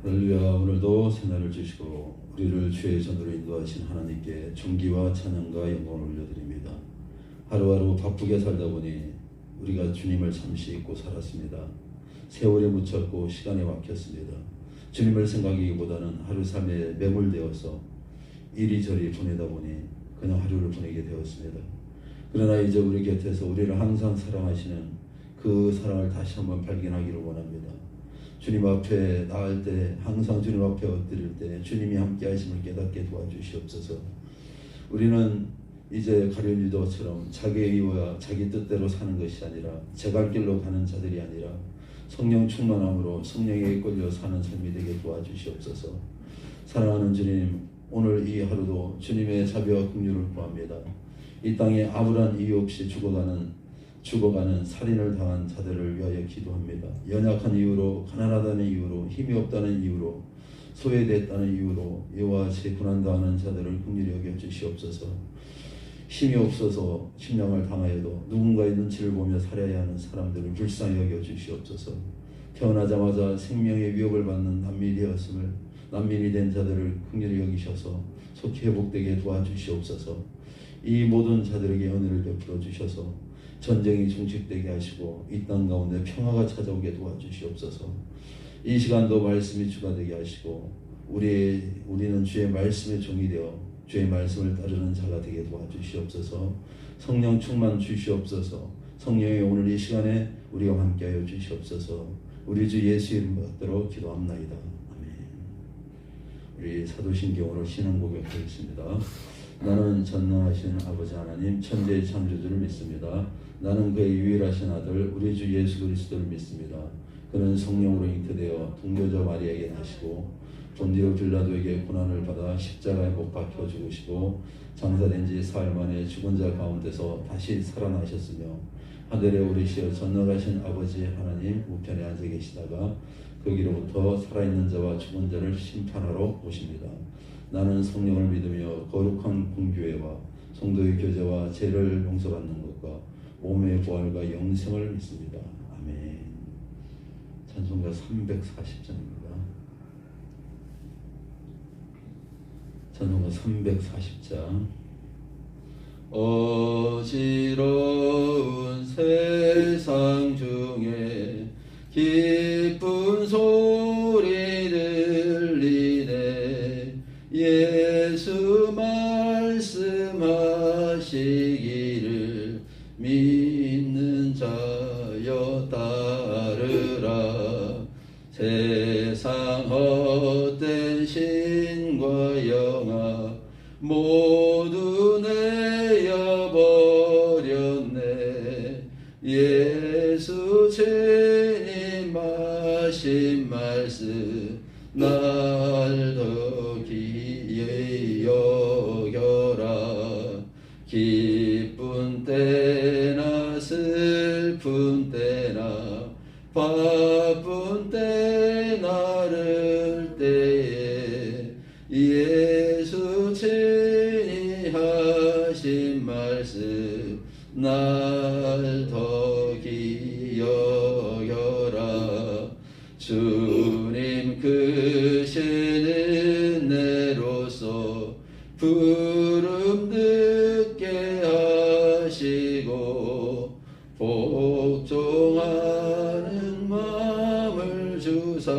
할렐루야. 오늘도 새날을 주시고 우리를 주의 전으로 인도하신 하나님께 존귀와 찬양과 영광을 올려드립니다. 하루하루 바쁘게 살다 보니 우리가 주님을 잠시 잊고 살았습니다. 세월에 묻혔고 시간에 막혔습니다. 주님을 생각하기보다는 하루 삶에 매몰되어서 이리저리 보내다 보니 그냥 하루를 보내게 되었습니다. 그러나 이제 우리 곁에서 우리를 항상 사랑하시는 그 사랑을 다시 한번 발견하기를 원합니다. 주님 앞에 나갈 때, 항상 주님 앞에 엎드릴 때 주님이 함께 하심을 깨닫게 도와주시옵소서. 우리는 이제 가룟 유다처럼 자기의 이유와 자기 뜻대로 사는 것이 아니라 제 갈 길로 가는 자들이 아니라 성령 충만함으로 성령에 이끌려 사는 삶이 되게 도와주시옵소서. 사랑하는 주님, 오늘 이 하루도 주님의 자비와 긍휼을 구합니다. 이 땅에 아무런 이유 없이 죽어가는 살인을 당한 자들을 위하여 기도합니다. 연약한 이유로, 가난하다는 이유로, 힘이 없다는 이유로, 소외됐다는 이유로 이와 같이 고난당하는 자들을 긍휼히 여겨 주시옵소서. 힘이 없어서 침략을 당하여도 누군가의 눈치를 보며 살아야 하는 사람들을 불쌍히 여겨 주시옵소서. 태어나자마자 생명의 위협을 받는 난민이 된 자들을 긍휼히 여기셔서 속히 회복되게 도와주시옵소서. 이 모든 자들에게 은혜를 베풀어 주셔서 전쟁이 종식되게 하시고 이 땅 가운데 평화가 찾아오게 도와주시옵소서. 이 시간도 말씀이 주가 되게 하시고 우리는 주의 말씀의 종이 되어 주의 말씀을 따르는 자가 되게 도와주시옵소서. 성령 충만 주시옵소서. 성령의 오늘 이 시간에 우리와 함께하여 주시옵소서. 우리 주 예수 이름 받들어 기도합나이다. 아멘. 우리 사도신경 오늘 신앙 고백하겠습니다. 나는 전능하신 아버지 하나님 천지의 창조주를 믿습니다. 나는 그의 유일하신 아들 우리 주 예수 그리스도를 믿습니다. 그는 성령으로 잉태되어 동료자 마리아에게 나시고 본디오 빌라도에게 고난을 받아 십자가에 못 박혀 죽으시고 장사된 지 사흘 만에 죽은 자 가운데서 다시 살아나셨으며 하늘에 오르시어 전능하신 아버지 하나님 우편에 앉아 계시다가 거기로부터 살아있는 자와 죽은 자를 심판하러 오십니다. 나는 성령을 믿으며 거룩한 공교회와 성도의 교제와 죄를 용서받는 것과 몸의 부활과 영생을 믿습니다. 아멘. 찬송가 340장입니다. 찬송가 340장. 어지러운 세상 중에 기쁜 소리 들리네. 예수 말씀하시기를 믿는 자여 따르라. 세상 헛된 신과 영아 모두 내어버렸네. 예수 주님 하신 말씀 날 더 귀히 여겨라. 기쁜 때나 슬픈 때나 바쁜 때 나를 때에 예수 친히 하신 말씀 날 더 귀히 여겨라. 주님 크신 은혜로서 부름 듣게 하시고 복종하는 마음을 주사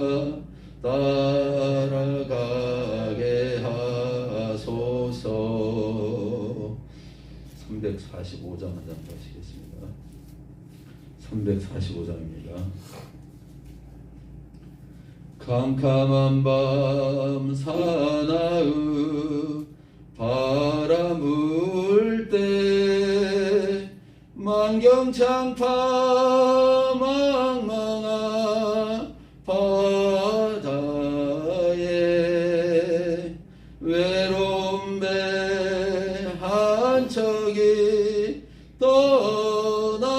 따라가게 하소서. 345장 한 장 가시겠습니다. 345장입니다. 캄캄한 밤 사나운 바람 불 때 만경창파 망망한 바다에 외로운 배 한 척이 떠나가니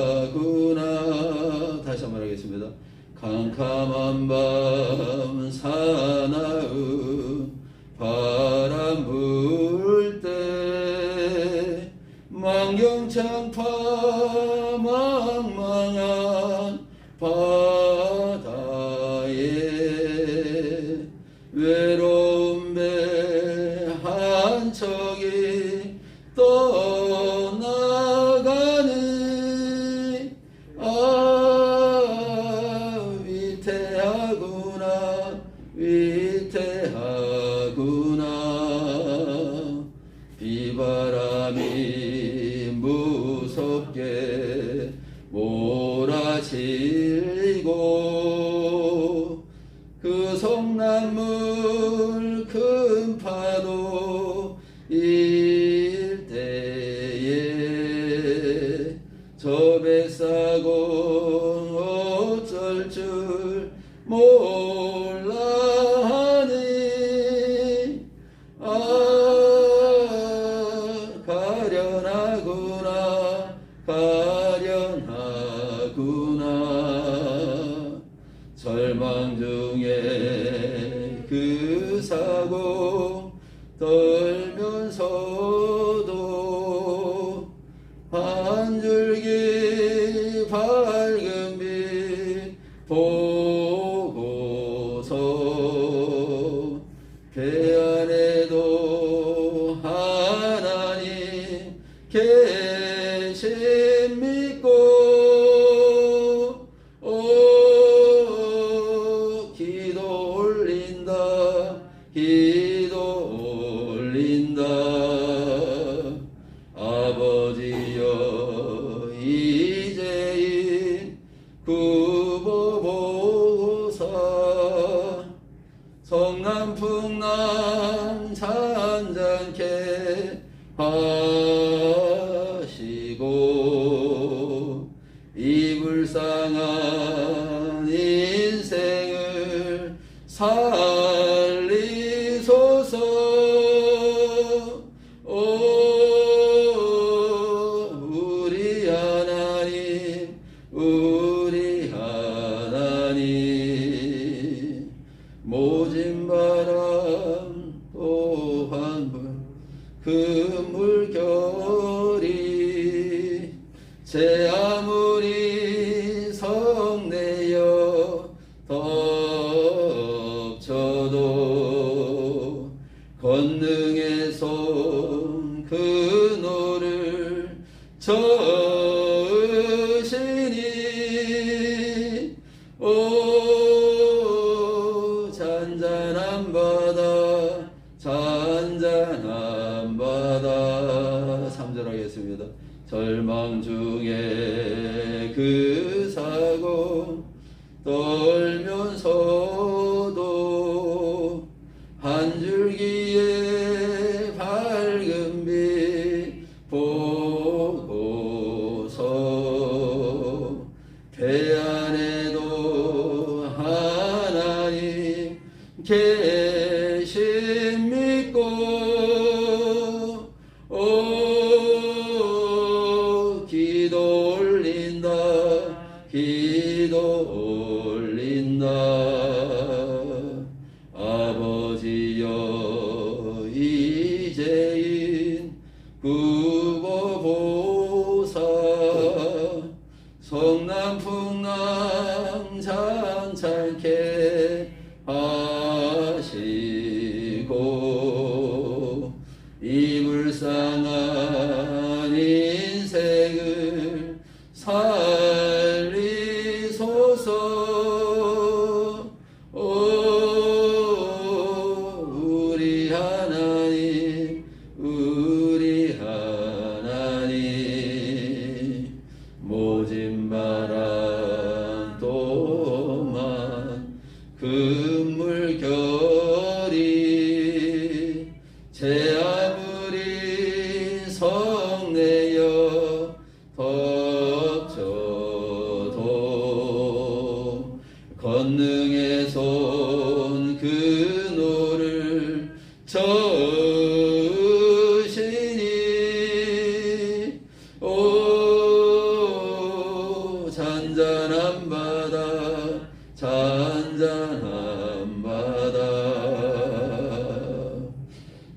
위태하구나. 다시 한번 하겠습니다. 캄캄한 밤 사나운 바람 불 때 하시고 그 성난물 큰 파도 일때에 저 뱃사공 어쩔 줄 몰라 하니 가련하구나 절망 중에 그 사고 떨면서도 한 줄기 밝은 빛 보고서 배 안에도 하나님 계심 믿고 기도 올린다 아버지여 이제인 굽어보사 성남풍랑 잔잔케 하시고 이 불쌍한 인생을 살리소서 우리 하나님 모진 바람 또한 그 물결이 제 아무리 성내어 덮쳐도 권능의 손 그노를 저으시니 잔잔한 바다 3절 하겠습니다. 절망 중에 그 사고 떨면서도 한 줄기의 밝은 빛 보고서 배 안에도 하나님 계심 믿고 기도 올린다 아버지여 이제인 굽어보사 성남풍랑 잔잔케 하시고 이 불쌍한 인생을 살리소서 우리 하나님 모진 바람 또한 그 물결이 제 아무리 성내어 덮쳐도 권능의 손 그노를 저으시니 잔잔한 바다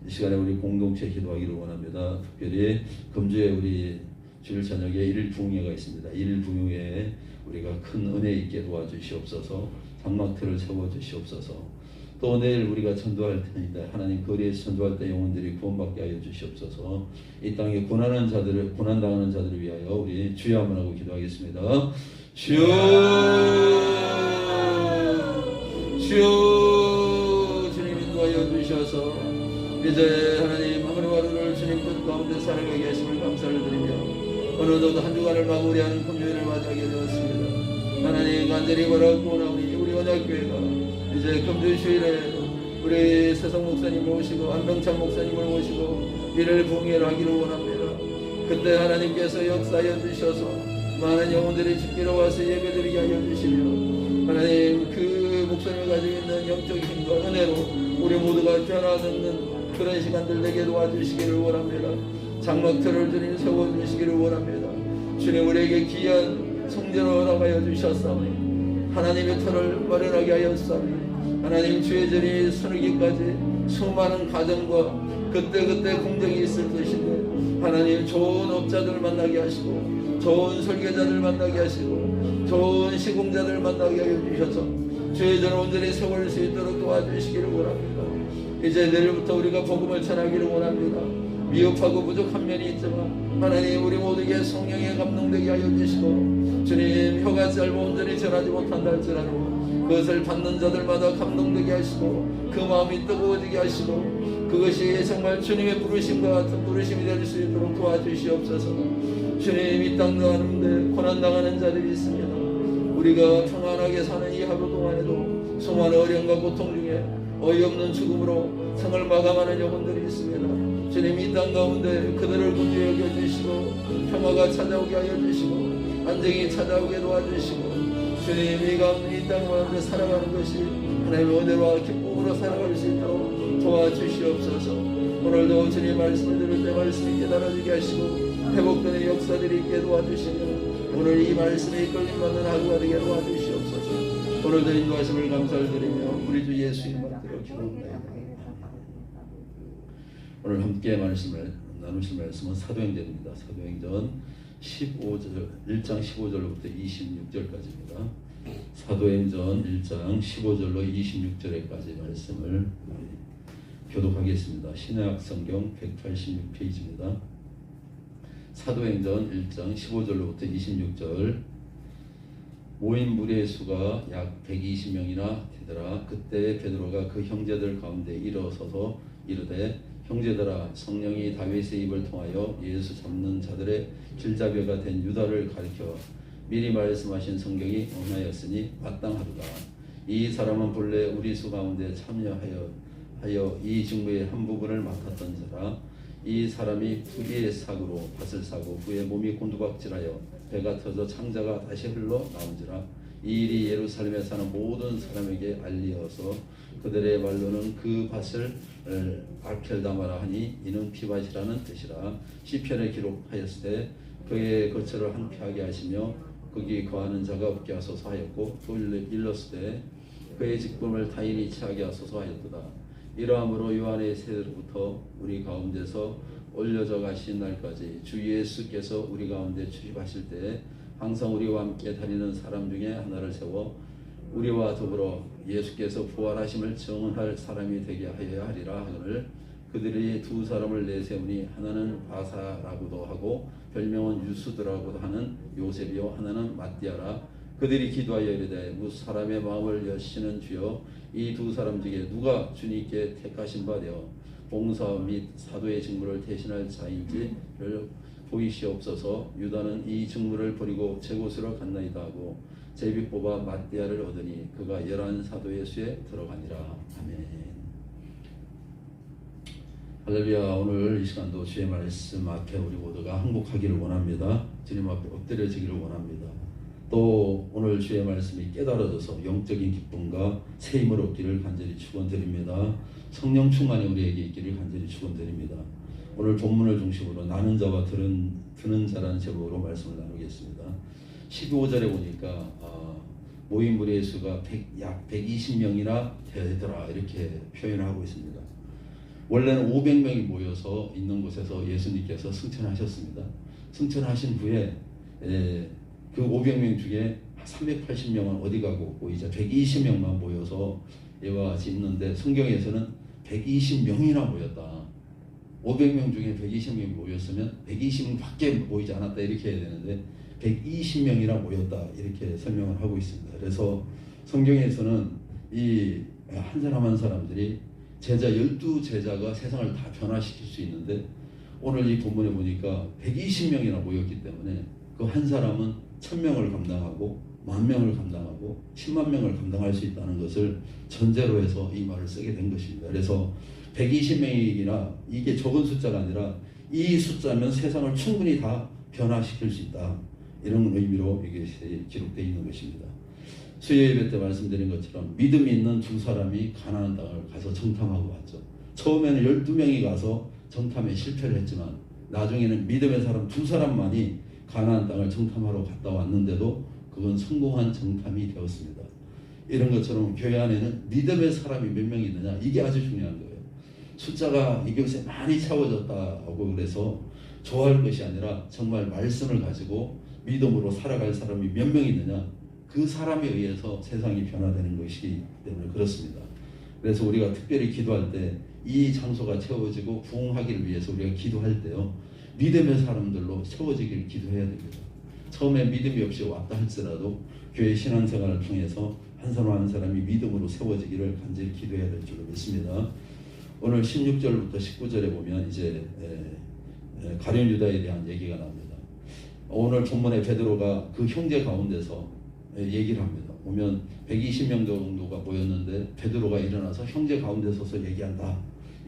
이 시간에 우리 공동체 기도하기를 원합니다. 특별히 금주에 우리 주일 저녁에 일부흥회가 있습니다. 일부흥회에 우리가 큰 은혜 있게 도와주시옵소서. 장막틀을 세워주시옵소서. 또 내일 우리가 전도할 테니까 하나님 거리에서 전도할 때 영혼들이 구원받게 하여 주시옵소서. 이 땅에 고난당하는 자들을 위하여 우리 주여 한번 하고 기도하겠습니다. 주여 주님 인도하여 주셔서 이제 하나님 하루하루를 주님 뜻 가운데 살아가게 하심을 감사를 드리며 어느덧 한 주간을 마무리하는 금요일을 맞이하게 되었습니다. 간절히 바라고 원하오니 우리 언약교회가 이제 금주휴일에 우리 세성 목사님을 모시고 안병찬 목사님을 모시고 이를 봉헌하기를 원합니다. 그때 하나님께서 역사하여 주셔서 많은 영혼들이 죽기로 와서 예배드리게 하여 주시며 하나님 그 목사님이 가지고 있는 영적인 힘과 은혜로 우리 모두가 변화되는 그런 시간들 되게 도와주시기를 원합니다. 장막터를 주님 세워주시기를 원합니다. 주님 우리에게 귀한 성전을 허락하여 주셨사오니 하나님의 터를 마련하게 하였사오니 하나님 주의 전이 서르기까지 수많은 가정과 그때 공정이 있을 것인데 하나님 좋은 업자들 만나게 하시고 좋은 설계자들 만나게 하시고 좋은 시공자들 만나게 하여 주셔서 주의 전을 온전히 세울 수 있도록 도와주시기를 원합니다. 이제 내일부터 우리가 복음을 전하기를 원합니다. 미흡하고 부족한 면이 있지만 하나님 우리 모두에게 성령의 감동되게 하여 주시고 주님 혀가 짧아 온전히 전하지 못한다 할지라도 그것을 받는 자들마다 감동되게 하시고 그 마음이 뜨거워지게 하시고 그것이 정말 주님의 부르심과 같은 부르심이 될 수 있도록 도와주시옵소서. 주님 이 땅 가운데 고난당하는 자들이 있습니다. 우리가 평안하게 사는 이 하루 동안에도 수많은 어려움과 고통 중에 어이없는 죽음으로 생을 마감하는 영혼들이 있습니다. 주님 이 땅 가운데 그들을 구주히 여겨주시고 평화가 찾아오게 하여 주시고 안정이 찾아오게 도와주시고 주님 이 땅 가운데 살아가는 것이 하나님의 은혜와 기쁨으로 살아갈 수 있도록 도와주시옵소서. 오늘도 주님 말씀을 들을 때 말씀이 깨달아지게 하시고 회복되는 역사들이 있게 도와주시며 오늘 이 말씀에 이끌림받는 하루가 되게 도와주시옵소서. 오늘도 인도하심을 감사를 드리며 우리 주 예수 이름으로 기도합니다. 오늘 함께 말씀을 나누실 말씀은 사도행전입니다. 사도행전 1장 15절로부터 26절까지입니다. 사도행전 1장 15절로 26절까지 말씀을 교독하겠습니다. 신약 성경 186페이지입니다. 사도행전 1장 15절로부터 26절. 모인 무리의 수가 약 120명이나 되더라. 그때 베드로가 그 형제들 가운데 일어서서 이르되 형제들아 성령이 다윗의 입을 통하여 예수 잡는 자들의 길잡이가 된 유다를 가리켜 미리 말씀하신 성경이 응하였으니 마땅하도다. 이 사람은 본래 우리 수 가운데 참여하여 이 직무의 한 부분을 맡았던 자라. 이 사람이 부귀의 사고로 밭을 사고 후에 몸이 곤두박질하여 배가 터져 창자가 다시 흘러 나온지라. 이 일이 예루살렘에 사는 모든 사람에게 알리어서 그들의 말로는 그 밭을 아켈다마라 하니 이는 피밭이라는 뜻이라. 시편에 기록하였을 때 그의 거처를 황폐하게 하시며 거기 거하는 자가 없게 하소서 하였고 또 일렀을 때 그의 직분을 타인이 취하게 하소서 하였도다. 이러함으로 요한의 세대로부터 우리 가운데서 올려져 가신 날까지 주 예수께서 우리 가운데 출입하실 때 항상 우리와 함께 다니는 사람 중에 하나를 세워 우리와 더불어 예수께서 부활하심을 증언할 사람이 되게 하여야 하리라 하거늘 그들이 두 사람을 내세우니 하나는 바사라고도 하고 별명은 유수드라고도 하는 요셉이요 하나는 마띠아라. 그들이 기도하여 이르되 무슨 사람의 마음을 여시는 주여 이 두 사람 중에 누가 주님께 택하신 바 되어 봉사 및 사도의 직무를 대신할 자인지를 보이시옵소서. 유다는 이 직무를 버리고 제 곳으로 갔나이다 하고 제비 뽑아 마띠아를 얻으니 그가 11 사도의 수에 들어가니라. 아멘. 할렐루야. 오늘 이 시간도 주의 말씀 앞에 우리 모두가 항복하기를 원합니다. 주님 앞에 엎드려지기를 원합니다. 또 오늘 주의 말씀이 깨달아져서 영적인 기쁨과 새 힘을 얻기를 간절히 축원드립니다. 성령 충만이 우리에게 있기를 간절히 축원드립니다. 오늘 본문을 중심으로 나는 자와 드는 자라는 제목으로 말씀을 나누겠습니다. 15절에 보니까 모인 무리의 수가 약 120명이나 되더라 이렇게 표현하고 있습니다. 원래는 500명이 모여서 있는 곳에서 예수님께서 승천하셨습니다. 승천하신 후에 그 500명 중에 380명은 어디 가고 이제 120명만 모여서 이와 같이 있는데 성경에서는 120명이나 모였다. 500명 중에 120명이 모였으면 120밖에 모이지 않았다 이렇게 해야 되는데 120명이나 모였다 이렇게 설명을 하고 있습니다. 그래서 성경에서는 이 한 사람 한 사람들이 제자 12제자가 세상을 다 변화시킬 수 있는데 오늘 이 본문에 보니까 120명이나 모였기 때문에 그 한 사람은 1000명을 감당하고 10,000명을 감당하고 10만 명을 감당할 수 있다는 것을 전제로 해서 이 말을 쓰게 된 것입니다. 그래서 120명이나 이게 적은 숫자가 아니라 이 숫자면 세상을 충분히 다 변화시킬 수 있다. 이런 의미로 이것이 기록되어 있는 것입니다. 수요 예배 때 말씀드린 것처럼 믿음이 있는 두 사람이 가나안 땅을 가서 정탐하고 왔죠. 처음에는 12명이 가서 정탐에 실패를 했지만 나중에는 믿음의 사람 두 사람만이 가나안 땅을 정탐하러 갔다 왔는데도 그건 성공한 정탐이 되었습니다. 이런 것처럼 교회 안에는 믿음의 사람이 몇 명 있느냐, 이게 아주 중요한 거예요. 숫자가 이곳에 많이 채워졌다고 그래서 좋아할 것이 아니라 정말 말씀을 가지고 믿음으로 살아갈 사람이 몇 명 있느냐, 그 사람에 의해서 세상이 변화되는 것이기 때문에 그렇습니다. 그래서 우리가 특별히 기도할 때 이 장소가 채워지고 부흥하기를 위해서 우리가 기도할 때요, 믿음의 사람들로 채워지기를 기도해야 됩니다. 처음에 믿음이 없이 왔다 할지라도 교회 신앙생활을 통해서 한 사람 한 사람이 믿음으로 세워지기를 간절히 기도해야 될 줄로 믿습니다. 오늘 16절부터 19절에 보면 이제 가룟 유다에 대한 얘기가 나옵니다. 오늘 본문에 베드로가 그 형제 가운데서 얘기를 합니다. 보면 120명 정도가 모였는데 베드로가 일어나서 형제 가운데 서서 얘기한다,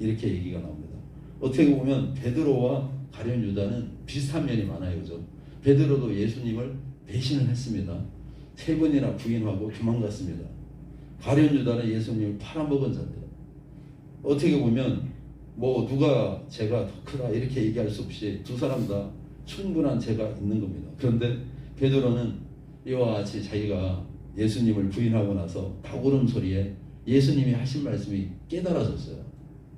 이렇게 얘기가 나옵니다. 어떻게 보면 베드로와 가룟 유다는 비슷한 면이 많아요. 그죠? 베드로도 예수님을 배신을 했습니다. 3번이나 부인하고 도망갔습니다. 가룟 유다는 예수님을 팔아먹은 자입니다. 어떻게 보면 뭐 누가 죄가 더 크다 이렇게 얘기할 수 없이 두 사람 다 충분한 죄가 있는 겁니다. 그런데 베드로는 이와 같이 자기가 예수님을 부인하고 나서 닭울음 소리에 예수님이 하신 말씀이 깨달아졌어요.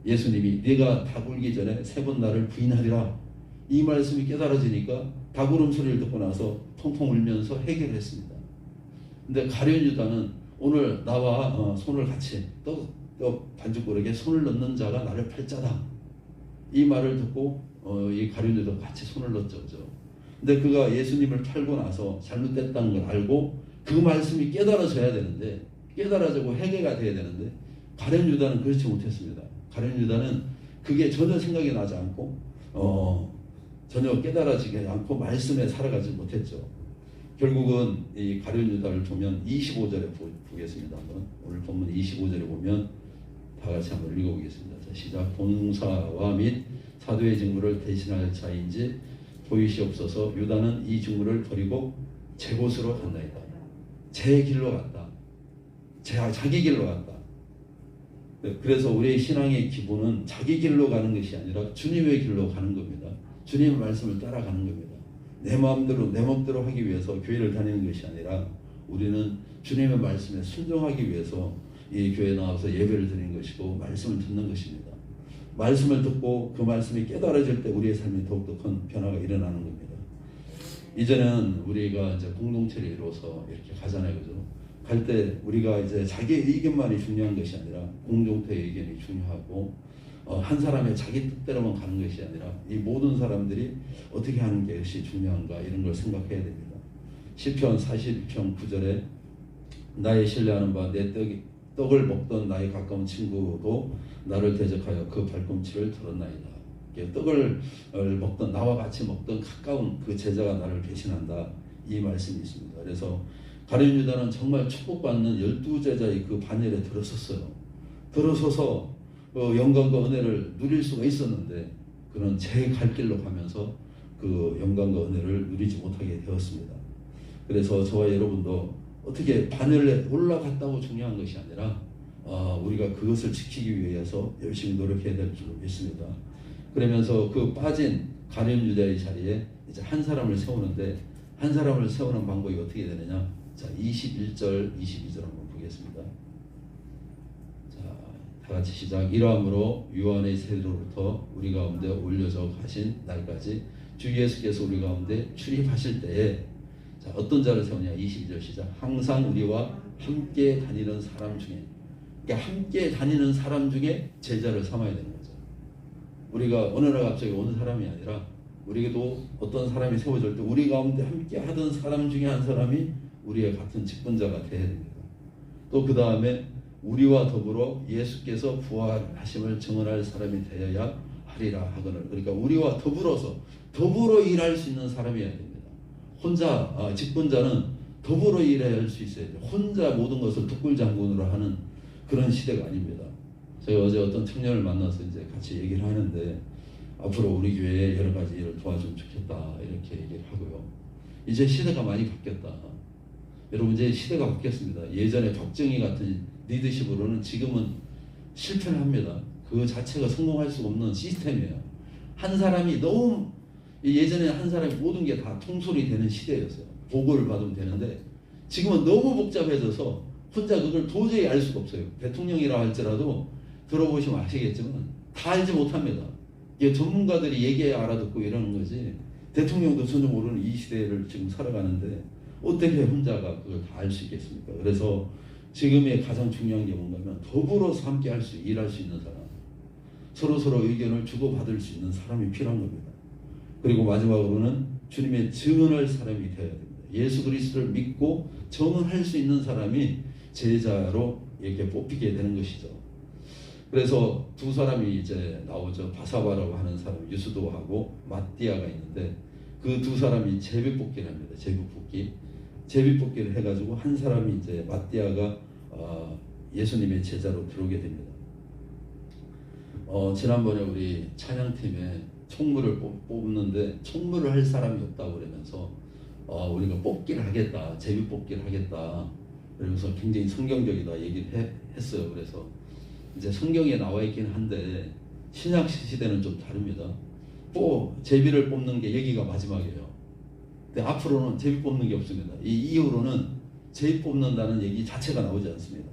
예수님이 네가 닭 울기 전에 3번 나를 부인하리라, 이 말씀이 깨달아지니까 닭울음 소리를 듣고 나서 펑펑 울면서 해결을 했습니다. 근데 가룟 유다는 오늘 나와 손을 같이 반죽고르게 손을 넣는 자가 나를 팔 자다, 이 말을 듣고 이 가룟 유다가 같이 손을 넣었죠. 근데 그가 예수님을 팔고 나서 잘못됐다는 걸 알고 그 말씀이 깨달아져야 되는데, 깨달아지고 회개가 돼야 되는데 가룟 유다는 그렇지 못했습니다. 가룟 유다는 그게 전혀 생각이 나지 않고 전혀 깨달아지지 않고 말씀에 살아가지 못했죠. 결국은 이 가룟 유다를 보면 25절에 보겠습니다. 한번 오늘 본문 25절에 보면 다 같이 한번 읽어보겠습니다. 자, 시작. 봉사와 및 사도의 직무를 대신할 자인지 보이시옵소서. 유다는 이 직무를 버리고 제 곳으로 간다이다. 제 길로 갔다. 자기 길로 갔다. 그래서 우리의 신앙의 기본은 자기 길로 가는 것이 아니라 주님의 길로 가는 겁니다. 주님의 말씀을 따라가는 겁니다. 내 마음대로 내 멋대로 하기 위해서 교회를 다니는 것이 아니라 우리는 주님의 말씀에 순종하기 위해서 이 교회에 나와서 예배를 드리는 것이고 말씀을 듣는 것입니다. 말씀을 듣고 그 말씀이 깨달아질 때 우리의 삶에 더욱더 큰 변화가 일어나는 겁니다. 이제는 우리가 이제 공동체를 이루어서 이렇게 가잖아요. 그죠? 갈 때 우리가 이제 자기의 의견만이 중요한 것이 아니라 공동체의 의견이 중요하고 한 사람의 자기 뜻대로만 가는 것이 아니라 이 모든 사람들이 어떻게 하는 것이 중요한가, 이런 걸 생각해야 됩니다. 시편 42편 9절에 나의 신뢰하는 바 내 떡을 먹던 나의 가까운 친구도 나를 대적하여 그 발꿈치를 들었나이다. 떡을 먹던, 나와 같이 먹던 가까운 그 제자가 나를 배신한다, 이 말씀이 있습니다. 그래서 가룟 유다는 정말 축복받는 12제자의 그 반열에 들어섰어요. 들어서서 영광과 은혜를 누릴 수가 있었는데 그는 제 갈 길로 가면서 그 영광과 은혜를 누리지 못하게 되었습니다. 그래서 저와 여러분도 어떻게 반열에 올라갔다고 중요한 것이 아니라 우리가 그것을 지키기 위해서 열심히 노력해야 될 줄 믿습니다. 그러면서 그 빠진 가룟 유다의 자리에 이제 한 사람을 세우는데, 한 사람을 세우는 방법이 어떻게 되느냐? 자, 21절, 22절 한번 보겠습니다. 자, 다 같이 시작. 이러함으로 유한의 세로부터 우리 가운데 올려져 가신 날까지 주 예수께서 우리 가운데 출입하실 때에, 자, 어떤 자를 세우냐? 22절 시작. 항상 우리와 함께 다니는 사람 중에, 그러니까 함께 다니는 사람 중에 제자를 삼아야 되는 거죠. 우리가 어느 날 갑자기 오는 사람이 아니라 우리도 어떤 사람이 세워질 때 우리 가운데 함께 하던 사람 중에 한 사람이 우리의 같은 직분자가 되어야 됩니다. 또 그 다음에 우리와 더불어 예수께서 부활하심을 증언할 사람이 되어야 하리라 하거늘. 그러니까 우리와 더불어 일할 수 있는 사람이어야 됩니다. 혼자 직분자는 더불어 일해야 할 수 있어야죠. 혼자 모든 것을 뚝불장군으로 하는 그런 시대가 아닙니다. 제가 어제 어떤 청년을 만나서 이제 같이 얘기를 하는데 앞으로 우리 교회에 여러 가지 일을 도와주면 좋겠다 이렇게 얘기를 하고요. 이제 시대가 많이 바뀌었다. 여러분 이제 시대가 바뀌었습니다. 예전에 박정희 같은 리더십으로는 지금은 실패를 합니다. 그 자체가 성공할 수 없는 시스템이에요. 한 사람이 너무 예전에 한 사람이 모든 게 다 통솔이 되는 시대였어요. 보고를 받으면 되는데 지금은 너무 복잡해져서 혼자 그걸 도저히 알 수가 없어요. 대통령이라 할지라도 들어보시면 아시겠지만 다 알지 못합니다. 이게 전문가들이 얘기해야 알아듣고 이러는 거지 대통령도 전혀 모르는 이 시대를 지금 살아가는데 어떻게 혼자가 그걸 다 알 수 있겠습니까? 그래서 지금의 가장 중요한 게 뭔가 하면 더불어서 함께 할 수, 일할 수 있는 사람, 서로 의견을 주고받을 수 있는 사람이 필요한 겁니다. 그리고 마지막으로는 주님의 증언할 사람이 되어야 됩니다. 예수 그리스도를 믿고 증언할 수 있는 사람이 제자로 이렇게 뽑히게 되는 것이죠. 그래서 두 사람이 이제 나오죠. 바사바라고 하는 사람, 유수도하고 마띠아가 있는데 그 두 사람이 제비뽑기를 합니다. 제비뽑기를 해가지고 한 사람이 이제 마띠아가 예수님의 제자로 들어오게 됩니다. 지난번에 우리 찬양팀에 총무를 뽑는데 총무를 할 사람이 없다고 그러면서 우리가 뽑기를 하겠다, 제비뽑기를 하겠다. 그러면서 굉장히 성경적이다 얘기를 했어요. 그래서 이제 성경에 나와 있긴 한데 신약 시대는 좀 다릅니다. 제비를 뽑는 게 여기가 마지막이에요. 근데 앞으로는 제비 뽑는 게 없습니다. 이 이후로는 제비 뽑는다는 얘기 자체가 나오지 않습니다.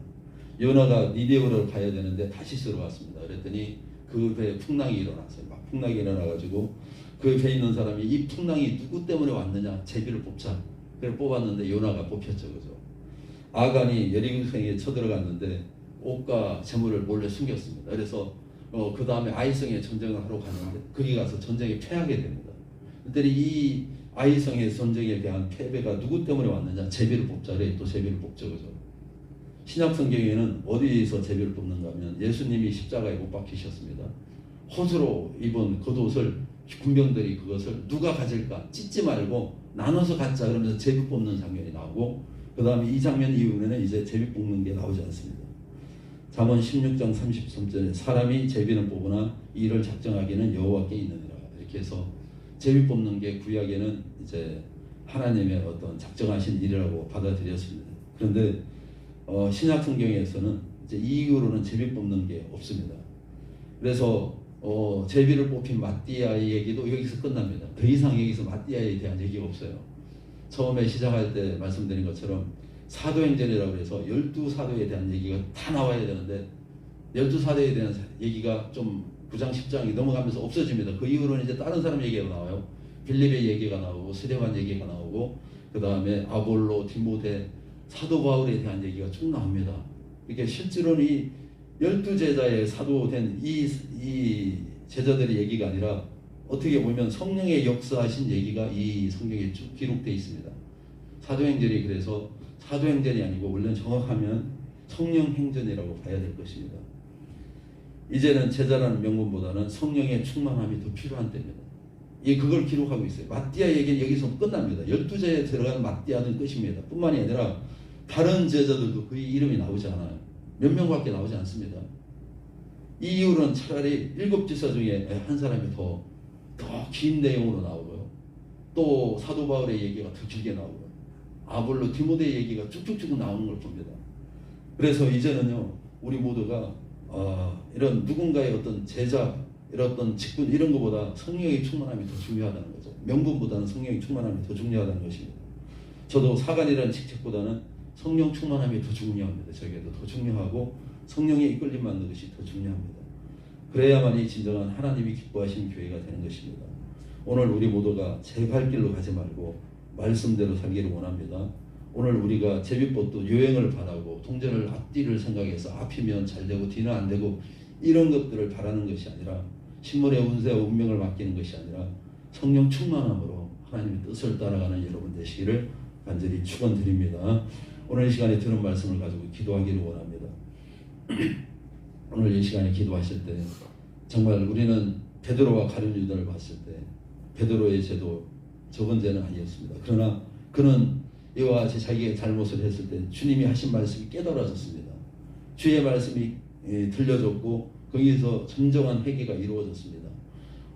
요나가 니네웨로 가야 되는데 다시스로 왔습니다. 그랬더니 그 배에 풍랑이 일어났어요. 막 풍랑이 일어나가지고 그 배에 있는 사람이 이 풍랑이 누구 때문에 왔느냐, 제비를 뽑자. 그래서 뽑았는데 요나가 뽑혔죠, 그죠? 아간이 여리고성에 쳐들어갔는데 옷과 재물을 몰래 숨겼습니다. 그래서 그 다음에 아이성에 전쟁을 하러 갔는데 거기 가서 전쟁에 패하게 됩니다. 그랬더니 이 아이성의 전쟁에 대한 패배가 누구 때문에 왔느냐, 제비를 뽑자. 그래 또 제비를 뽑죠, 그죠? 신약 성경에는 어디에서 제비를 뽑는가 하면 예수님이 십자가에 못 박히셨습니다. 호수로 입은 겉옷을 군병들이 그것을 누가 가질까 찢지 말고 나눠서 갖자 그러면서 제비 뽑는 장면이 나오고 그 다음에 이 장면 이후에는 이제 제비 뽑는 게 나오지 않습니다. 잠언 16장 33절에 사람이 제비는 뽑으나 이를 작정하기는 여호와께 있느니라. 이렇게 해서 제비 뽑는 게 구약에는 이제 하나님의 어떤 작정하신 일이라고 받아들였습니다. 그런데 신약 성경에서는 이제 이후로는 제비 뽑는 게 없습니다. 그래서 제비를 뽑힌 마띠아의 얘기도 여기서 끝납니다. 더 이상 여기서 마띠아에 대한 얘기가 없어요. 처음에 시작할 때 말씀드린 것처럼 사도행전이라고 해서 12사도에 대한 얘기가 다 나와야 되는데 12사도에 대한 얘기가 좀 9장 10장이 넘어가면서 없어집니다. 그 이후로는 이제 다른 사람 얘기가 나와요. 빌립의 얘기가 나오고 스데반 얘기가 나오고 그 다음에 아볼로, 디모데, 사도 바울에 대한 얘기가 쭉 나옵니다. 이게 실제로는 이 12제자의 사도된 이 제자들의 얘기가 아니라 어떻게 보면 성령의 역사하신 얘기가 이 성경에 쭉 기록되어 있습니다. 사도행전이 그래서 사도행전이 아니고 원래는 정확하면 성령행전이라고 봐야 될 것입니다. 이제는 제자라는 명분보다는 성령의 충만함이 더 필요한 때입니다. 그걸 기록하고 있어요. 마띠아 얘기는 여기서 끝납니다. 12제에 들어간 마띠아는 끝입니다. 뿐만이 아니라 다른 제자들도 그의 이름이 나오지 않아요. 몇 명밖에 나오지 않습니다. 이 이후로는 차라리 7지사 중에 한 사람이 더 긴 내용으로 나오고요. 또 사도 바울의 얘기가 더 길게 나오고요. 아볼로, 디모데의 얘기가 쭉쭉쭉 나오는 걸 봅니다. 그래서 이제는요, 우리 모두가 이런 누군가의 어떤 제자, 이런 어떤 직분 이런 것보다 성령의 충만함이 더 중요하다는 거죠. 명분보다는 성령의 충만함이 더 중요하다는 것입니다. 저도 사관이라는 직책보다는 성령 충만함이 더 중요합니다. 저에게도 더 중요하고 성령의 이끌림 받는 것이 더 중요합니다. 그래야만이 진정한 하나님이 기뻐하시는 교회가 되는 것입니다. 오늘 우리 모두가 제 발길로 가지 말고 말씀대로 살기를 원합니다. 오늘 우리가 제비뽑도 요행을 바라고 동전을 앞뒤를 생각해서 앞이면 잘 되고 뒤는 안 되고 이런 것들을 바라는 것이 아니라 신물의 운세와 운명을 맡기는 것이 아니라 성령 충만함으로 하나님의 뜻을 따라가는 여러분 되시기를 간절히 축원드립니다. 오늘 이 시간에 들은 말씀을 가지고 기도하기를 원합니다. 오늘 이 시간에 기도하실 때 정말 우리는 베드로와 가룟 유다를 봤을 때 베드로의 죄도 적은 죄는 아니었습니다. 그러나 그는 이와 같이 자기가 잘못을 했을 때 주님이 하신 말씀이 깨달아졌습니다. 주의 말씀이 들려졌고 거기서 진정한 회개가 이루어졌습니다.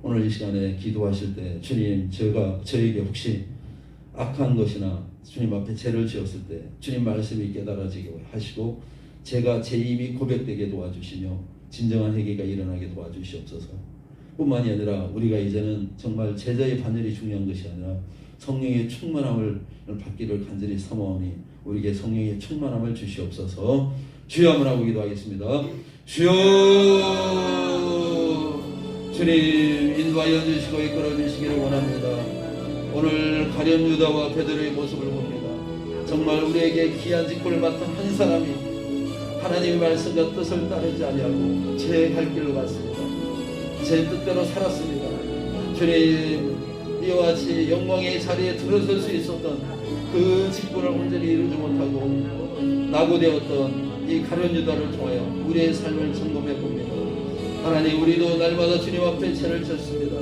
오늘 이 시간에 기도하실 때 주님, 저에게 혹시 악한 것이나 주님 앞에 죄를 지었을 때 주님 말씀이 깨달아지게 하시고 제가 제 힘이 고백되게 도와주시며 진정한 회개가 일어나게 도와주시옵소서. 뿐만이 아니라 우리가 이제는 정말 제자의 반열이 중요한 것이 아니라 성령의 충만함을 받기를 간절히 사모하니 우리에게 성령의 충만함을 주시옵소서. 주여 한번 하고 기도하겠습니다. 주여, 주님 인도하여 주시고 이끌어 주시기를 원합니다. 오늘 가룟 유다와 베드로의 모습을 봅니다. 정말 우리에게 귀한 직분을 맡은 한 사람이 하나님의 말씀과 뜻을 따르지 아니하고 제 갈 길로 갔습니다. 제 뜻대로 살았습니다. 주님, 이와 같이 영광의 자리에 들어설 수 있었던 그 직분을 온전히 이루지 못하고 낙오되었던 이 가룟 유다를 통하여 우리의 삶을 점검해 봅니다. 하나님, 우리도 날마다 주님 앞에 죄를 졌습니다.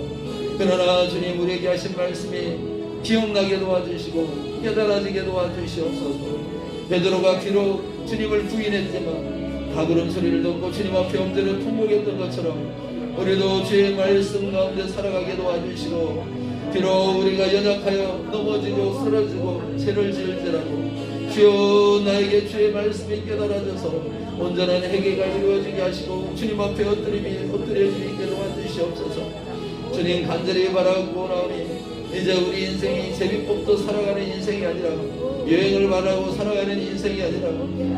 그러나 주님, 우리에게 하신 말씀이 기억나게 도와주시고 깨달아지게 도와주시옵소서. 베드로가 비록 주님을 부인했지만 가그름 소리를 듣고 주님 앞에 엎드려 통곡했던 것처럼 우리도 주의 말씀 가운데 살아가게 도와주시고, 비록 우리가 연약하여 넘어지고 쓰러지고 죄를 지을지라도 주여 나에게 주의 말씀이 깨달아져서 온전한 회개가 이루어지게 하시고 주님 앞에 엎드려지게 도와주시옵소서. 주님 간절히 바라고 나오니 이제 우리 인생이 제비뽑도 살아가는 인생이 아니라 여행을 바라고 살아가는 인생이 아니라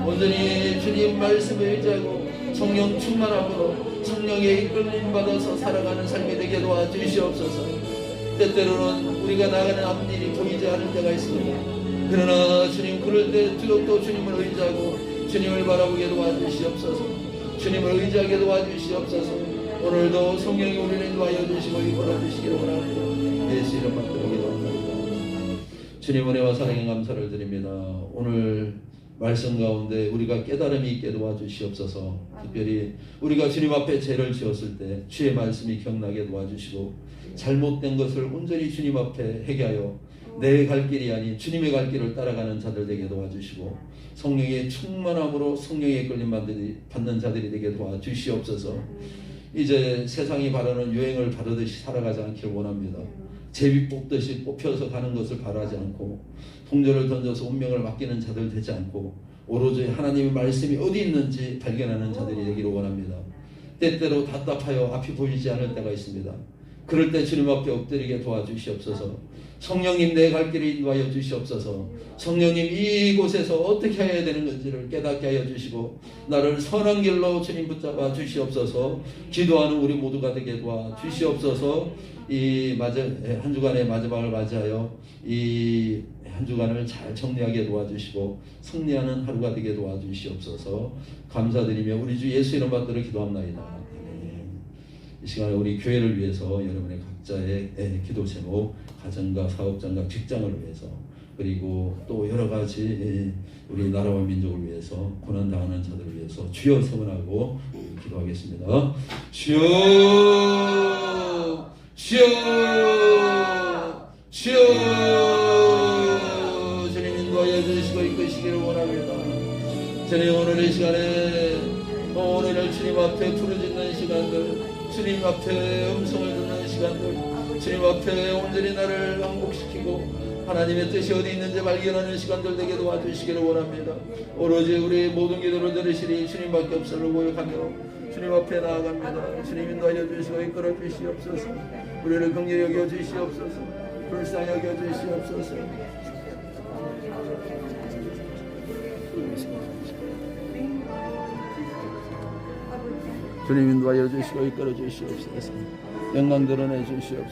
온전히 주님 말씀에 의지하고 성령 충만함으로 성령의 이끌림 받아서 살아가는 삶이 되게 도와주시옵소서. 때때로는 우리가 나가는 앞일이 보이지 않을 때가 있습니다. 그러나 주님, 그럴 때 더욱더 주님을 의지하고 주님을 바라보게 도와주시옵소서. 주님을 의지하게 도와주시옵소서. 오늘도 성령이 우리를 인도하여 주시고 이끌어 주시기를 원합니다. 예수 이름 받들어 기도합니다. 주님 은혜와 사랑에 감사를 드립니다. 오늘 말씀 가운데 우리가 깨달음이 있게 도와주시옵소서. 특별히 우리가 주님 앞에 죄를 지었을 때 주의 말씀이 기억나게 도와주시고 잘못된 것을 온전히 주님 앞에 회개하여 내 갈 길이 아닌 주님의 갈 길을 따라가는 자들 되게 도와주시고 성령의 충만함으로 성령의 이끌림 받는 자들이 되게 도와주시옵소서. 이제 세상이 바라는 유행을 바르듯이 살아가지 않기를 원합니다. 제비 뽑듯이 뽑혀서 가는 것을 바라지 않고 통조를 던져서 운명을 맡기는 자들 되지 않고 오로지 하나님의 말씀이 어디 있는지 발견하는 자들이 되기를 원합니다. 때때로 답답하여 앞이 보이지 않을 때가 있습니다. 그럴 때 주님 앞에 엎드리게 도와주시옵소서. 성령님 내 갈 길을 인도하여 주시옵소서. 성령님 이곳에서 어떻게 해야 되는 건지를 깨닫게 하여 주시고 나를 선한 길로 주님 붙잡아 주시옵소서. 기도하는 우리 모두가 되게 도와주시옵소서. 이 한 주간의 마지막을 맞이하여 이 한 주간을 잘 정리하게 도와주시고 승리하는 하루가 되게 도와주시옵소서. 감사드리며 우리 주 예수 이름 받들어 기도합나이다. 이 시간에 우리 교회를 위해서 여러분의 각자의 기도 제목, 가정과 사업장과 직장을 위해서 그리고 또 여러 가지 우리 나라와 민족을 위해서 고난당하는 자들을 위해서 주여 세번하고 기도하겠습니다. 주여, 주여, 주여. 주님 인도하여 주시고 이끄시기를 원합니다. 주님 오늘 이 시간에 오늘을 주님 앞에 부르짖는 시간들, 주님 앞에 음성을 듣는 시간들, 주님 앞에 온전히 나를 항복시키고 하나님의 뜻이 어디 있는지 발견하는 시간들 되게 도와주시기를 원합니다. 오로지 우리의 모든 기도를 들으시리 주님밖에 없음을 고백하며 주님 앞에 나아갑니다. 주님 인도하여 주시고 이끌어 주시옵소서. 우리를 긍휼히 여겨 주시옵소서. 불쌍히 여겨 주시옵소서. 주님 인도하여 주시고 이끌어 주시옵소서. 영광 드러내 주시옵소서.